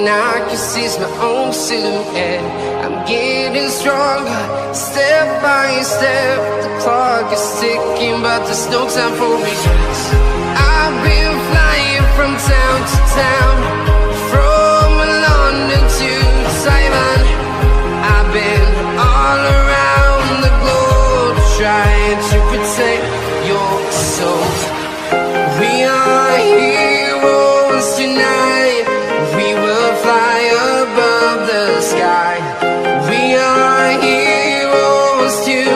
and I can see my own silhouette. I'm getting stronger, step by step. The clock is ticking, but there's no time for regrets. I've been flying from town to town, from London to Taiwan. I've been all around the globe, trying to protect your soul. We are heroes tonight. We will fly above the sky. We are heroes tonight.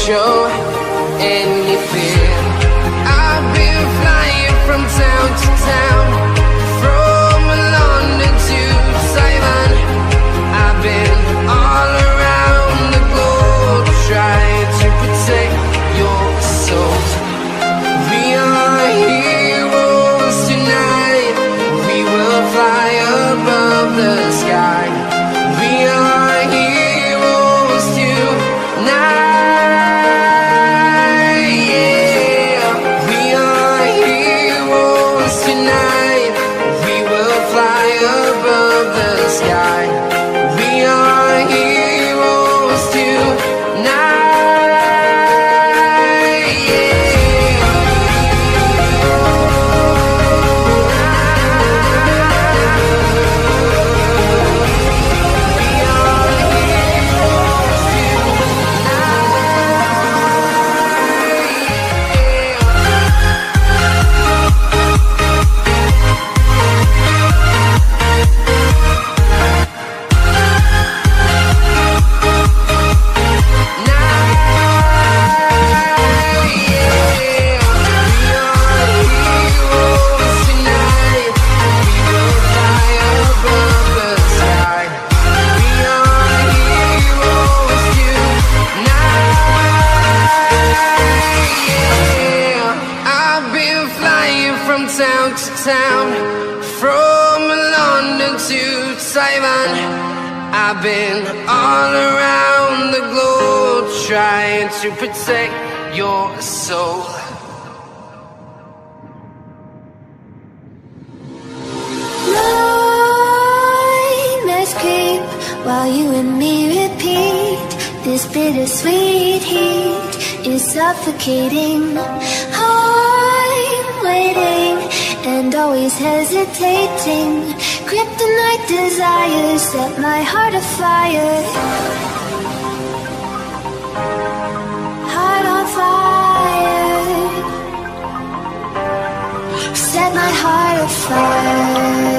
Show any fear. I've been flying from town to town, from London to Taiwan. I've been all around the globe, trying to protect your soul. We are heroes tonight. We will fly above the sky. We are heroes tonight. Town to town, from London to Taiwan. I've been all around the globe, trying to protect your soul. Nightmares creep while you and me repeat. This bittersweet heat is suffocating. I'm waiting and always hesitating. Kryptonite desires set my heart afire. Heart on fire. Set my heart afire.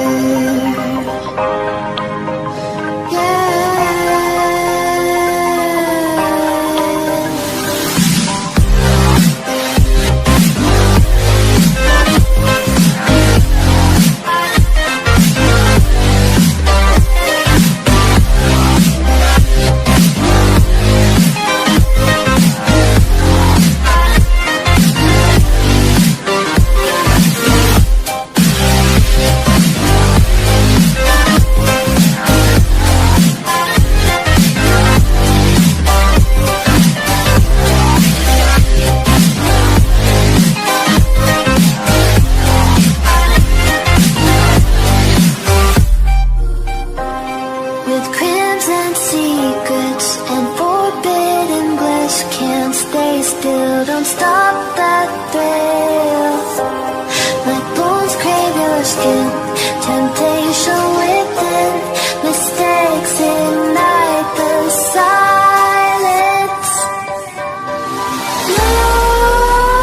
Don't stop that thrill. My bones crave your skin. Temptation within. Mistakes ignite the silence.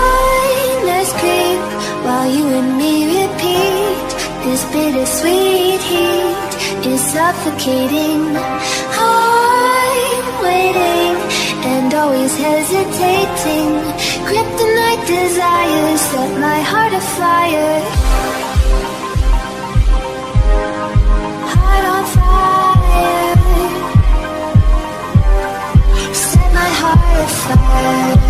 Nightmares creep while you and me repeat. This bittersweet suffocating. I'm waiting and always hesitating. Kryptonite desires set my heart afire. Heart on fire. Set my heart afire.